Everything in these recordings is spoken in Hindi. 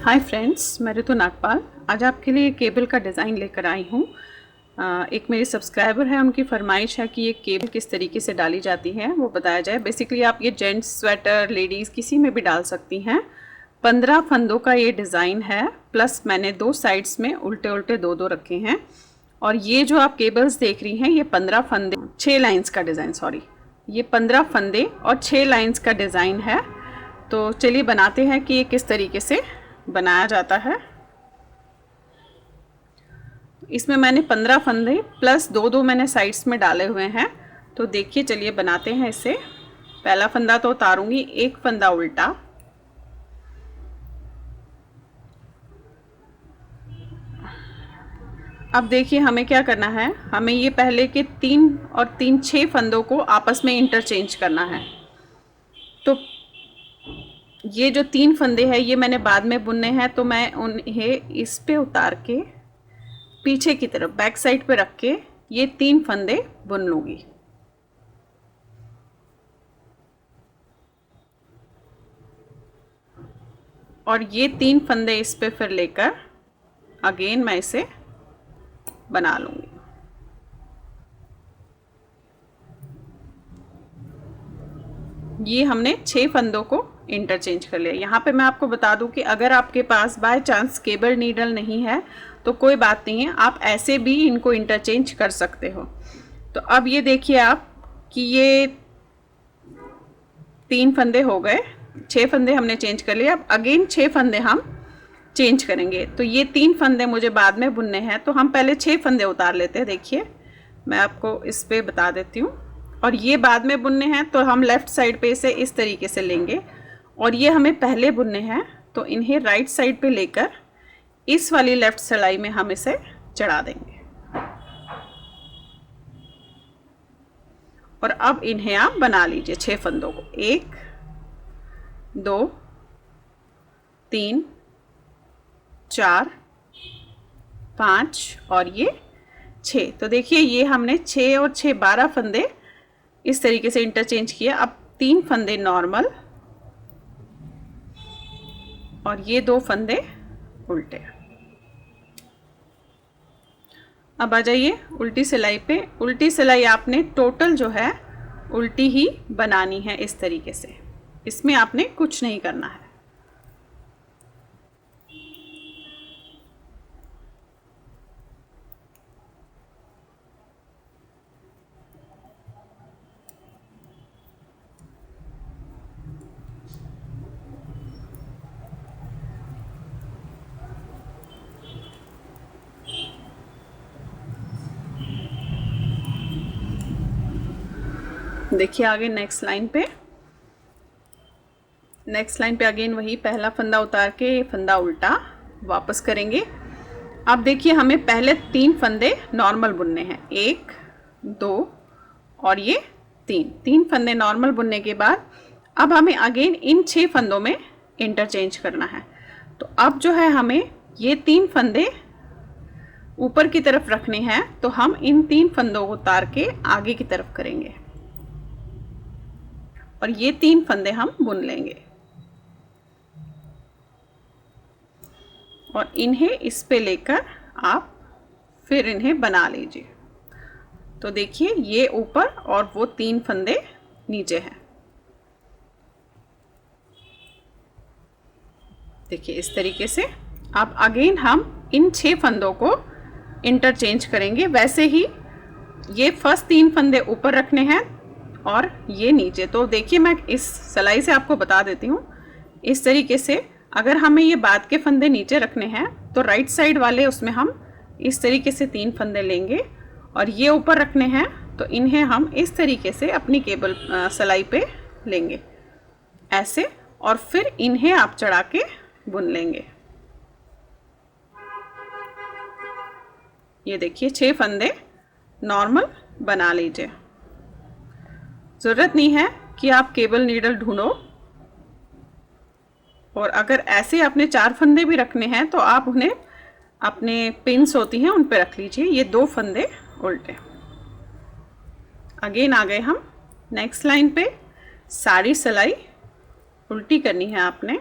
हाय फ्रेंड्स, मैं ऋतु नागपाल आज आपके लिए केबल का डिज़ाइन लेकर आई हूँ। एक मेरे सब्सक्राइबर है, उनकी फरमाइश है कि ये केबल किस तरीके से डाली जाती है वो बताया जाए। बेसिकली आप ये जेंट्स स्वेटर, लेडीज़ किसी में भी डाल सकती हैं। 15 फंदों का ये डिज़ाइन है, प्लस मैंने 2 साइड्स में उल्टे उल्टे 2-2 रखे हैं। और ये जो आप केबल्स देख रही हैं, ये 15 फंदे 6 लाइन्स का डिज़ाइन, ये 15 फंदे और 6 लाइन्स का डिज़ाइन है। तो चलिए बनाते हैं कि ये किस तरीके से बनाया जाता है। इसमें मैंने 15 फंदे प्लस 2-2 मैंने साइड्स में डाले हुए हैं। तो देखिए, चलिए बनाते हैं इसे। पहला फंदा तो उतारूंगी, एक फंदा उल्टा, अब देखिए हमें क्या करना है। हमें ये पहले के 3 और 3 6 फंदों को आपस में इंटरचेंज करना है। तो ये जो 3 फंदे हैं ये मैंने बाद में बुनने हैं, तो मैं उन्हें इस पे उतार के पीछे की तरफ बैक साइड पे रख के ये 3 फंदे बुन लूंगी। और ये 3 फंदे इस पे फिर लेकर अगेन मैं इसे बना लूंगी। ये हमने 6 फंदों को इंटरचेंज कर लिया। यहाँ पे मैं आपको बता दूं कि अगर आपके पास बाय चांस केबल नीडल नहीं है तो कोई बात नहीं है, आप ऐसे भी इनको इंटरचेंज कर सकते हो। तो अब ये देखिए आप कि ये 3 फंदे हो गए, 6 फंदे हमने चेंज कर लिए। अब अगेन 6 फंदे हम चेंज करेंगे। तो ये 3 फंदे मुझे बाद में बुनने हैं, तो हम पहले 6 फंदे उतार लेते हैं। देखिए मैं आपको इस पे बता देती हूँ। और ये बाद में बुनने हैं, तो हम लेफ़्ट साइड पे इसे इस तरीके से लेंगे। और ये हमें पहले बुनने हैं, तो इन्हें राइट साइड पे लेकर इस वाली लेफ़्ट सिलाई में हम इसे चढ़ा देंगे। और अब इन्हें आप बना लीजिए 6 फंदों को। 1 2 3 4 5 और ये 6। तो देखिए ये हमने 6 और 6 12 फंदे इस तरीके से इंटरचेंज किया। अब 3 फंदे नॉर्मल और ये 2 फंदे उल्टे। अब आ जाइए उल्टी सिलाई पे। उल्टी सिलाई आपने टोटल जो है उल्टी ही बनानी है इस तरीके से, इसमें आपने कुछ नहीं करना है। देखिए आगे नेक्स्ट लाइन पे अगेन वही पहला फंदा उतार के ये फंदा उल्टा वापस करेंगे। अब देखिए हमें पहले 3 फंदे नॉर्मल बुनने हैं, 1 2 और ये 3 फंदे नॉर्मल बुनने के बाद अब हमें अगेन इन 6 फंदों में इंटरचेंज करना है। तो अब जो है हमें ये 3 फंदे ऊपर की तरफ रखने हैं, तो हम इन 3 फंदों को उतार के आगे की तरफ करेंगे और ये 3 फंदे हम बुन लेंगे और इन्हें इस पे लेकर आप फिर इन्हें बना लीजिए। तो देखिए ये ऊपर और वो 3 फंदे नीचे हैं। देखिए इस तरीके से अब अगेन हम इन 6 फंदों को इंटरचेंज करेंगे। वैसे ही ये फर्स्ट 3 फंदे ऊपर रखने हैं और ये नीचे। तो देखिए मैं इस सिलाई से आपको बता देती हूँ। इस तरीके से अगर हमें ये बाद के फंदे नीचे रखने हैं तो राइट साइड वाले उसमें हम इस तरीके से 3 फंदे लेंगे और ये ऊपर रखने हैं, तो इन्हें हम इस तरीके से अपनी केबल सिलाई पे लेंगे ऐसे, और फिर इन्हें आप चढ़ा के बुन लेंगे। ये देखिए 6 फंदे नॉर्मल बना लीजिए। ज़रूरत नहीं है कि आप केबल नीडल ढूंढो, और अगर ऐसे अपने 4 फंदे भी रखने हैं तो आप उन्हें अपने पिन्स होती हैं उन पे रख लीजिए। ये 2 फंदे उल्टे। अगेन आ गए हम नेक्स्ट लाइन पे। सारी सिलाई उल्टी करनी है आपने।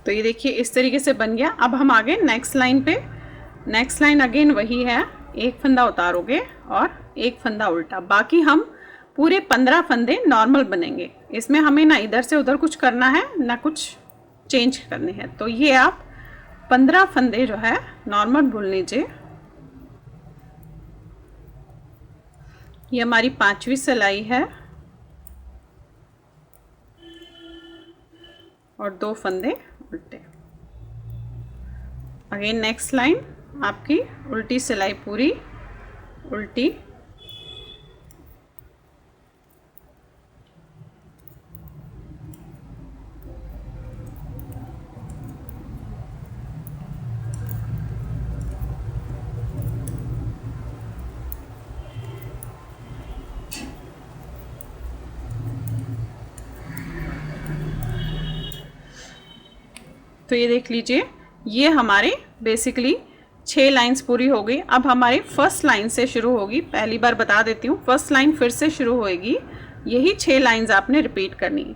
तो ये देखिए इस तरीके से बन गया। अब हम आगे नेक्स्ट लाइन पे, नेक्स्ट लाइन अगेन वही है, एक फंदा उतारोगे और एक फंदा उल्टा। बाकी हम पूरे 15 फंदे नॉर्मल बनेंगे। इसमें हमें ना इधर से उधर कुछ करना है ना कुछ चेंज करने हैं। तो ये आप 15 फंदे जो है नॉर्मल बुन लीजिए। ये हमारी 5वीं सिलाई है और 2 फंदे उल्टे। अगेन नेक्स्ट लाइन आपकी उल्टी सिलाई पूरी उल्टी, तो ये देख लीजिए ये हमारे बेसिकली 6 लाइंस पूरी हो गई। अब हमारी फर्स्ट लाइन से शुरू होगी। पहली बार बता देती हूँ, फर्स्ट लाइन फिर से शुरू होएगी। यही 6 लाइंस आपने रिपीट करनी है।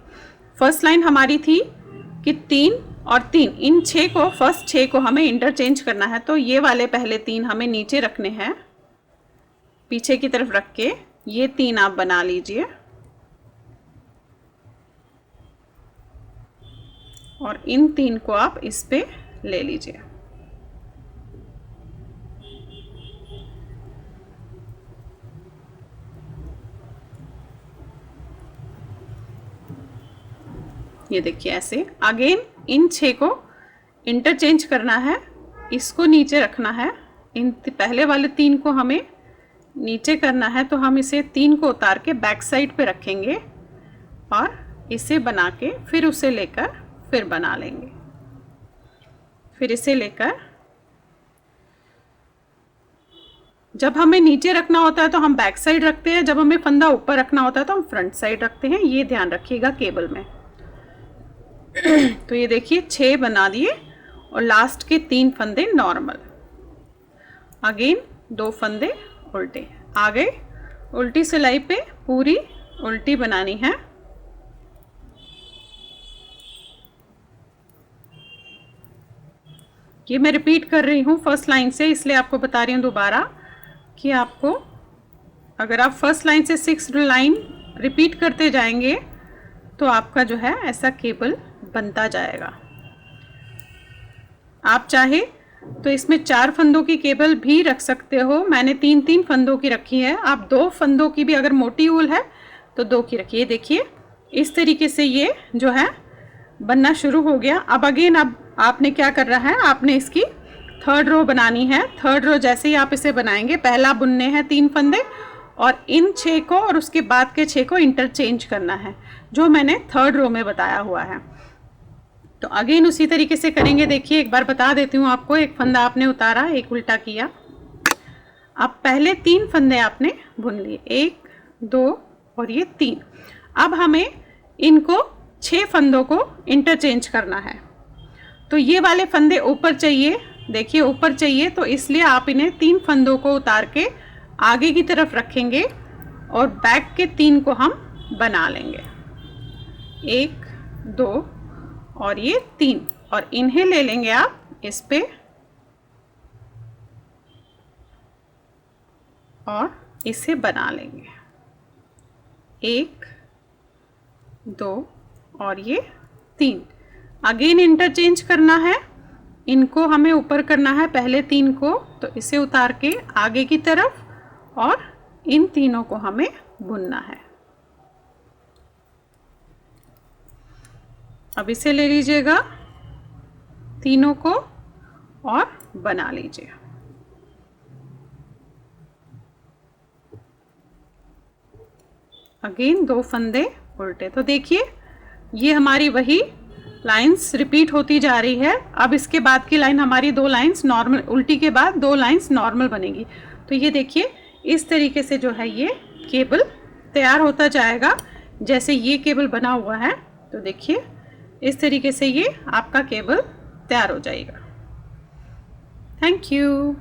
फर्स्ट लाइन हमारी थी कि 3 और 3, इन 6 को, फर्स्ट 6 को हमें इंटरचेंज करना है। तो ये वाले पहले 3 हमें नीचे रखने हैं, पीछे की तरफ रख के ये 3 आप बना लीजिए और इन 3 को आप इस पे ले लीजिए। ये देखिए ऐसे अगेन इन 6 को इंटरचेंज करना है, इसको नीचे रखना है, इन पहले वाले 3 को हमें नीचे करना है। तो हम इसे 3 को उतार के बैक साइड पे रखेंगे और इसे बना के फिर उसे लेकर फिर बना लेंगे। फिर इसे लेकर, जब हमें नीचे रखना होता है तो हम बैक साइड रखते हैं, जब हमें फंदा ऊपर रखना होता है तो हम फ्रंट साइड रखते हैं। ये ध्यान रखिएगा केबल में। तो ये देखिए 6 बना दिए और लास्ट के 3 फंदे नॉर्मल। अगेन 2 फंदे उल्टे। आगे उल्टी सिलाई पे पूरी उल्टी बनानी है। ये मैं रिपीट कर रही हूँ फर्स्ट लाइन से, इसलिए आपको बता रही हूँ दोबारा कि आपको, अगर आप फर्स्ट लाइन से 6 लाइन रिपीट करते जाएंगे तो आपका जो है ऐसा केबल बनता जाएगा। आप चाहे तो इसमें 4 फंदों की केबल भी रख सकते हो। मैंने 3-3 फंदों की रखी है। आप 2 फंदों की भी, अगर मोटी ऊल है तो 2 की रखिए। देखिए इस तरीके से ये जो है बनना शुरू हो गया। अब अगेन अब आपने क्या कर रहा है, आपने इसकी 3rd रो बनानी है। 3rd रो जैसे ही आप इसे बनाएंगे, पहला बुनने हैं 3 फंदे और इन 6 को और उसके बाद के 6 को इंटरचेंज करना है, जो मैंने 3rd रो में बताया हुआ है। तो अगेन उसी तरीके से करेंगे। देखिए एक बार बता देती हूँ आपको। एक फंदा आपने उतारा, एक उल्टा किया। अब पहले 3 फंदे आपने बुन लिए, 1, 2 और ये 3। अब हमें इनको 6 फंदों को इंटरचेंज करना है। तो ये वाले फंदे ऊपर चाहिए, देखिए ऊपर चाहिए, तो इसलिए आप इन्हें 3 फंदों को उतार के आगे की तरफ रखेंगे और बैक के 3 को हम बना लेंगे, 1, 2 और ये 3, और इन्हें ले लेंगे आप इस पे और इसे बना लेंगे, 1, 2 और ये 3। अगेन इंटरचेंज करना है, इनको हमें ऊपर करना है पहले 3 को, तो इसे उतार के आगे की तरफ और इन तीनों को हमें बुनना है। अब इसे ले लीजिएगा तीनों को और बना लीजिए। अगेन 2 फंदे उल्टे। तो देखिए ये हमारी वही लाइंस रिपीट होती जा रही है। अब इसके बाद की लाइन हमारी 2 लाइंस नॉर्मल, उल्टी के बाद 2 लाइंस नॉर्मल बनेगी। तो ये देखिए इस तरीके से जो है ये केबल तैयार होता जाएगा। जैसे ये केबल बना हुआ है, तो देखिए इस तरीके से ये आपका केबल तैयार हो जाएगा। Thank you.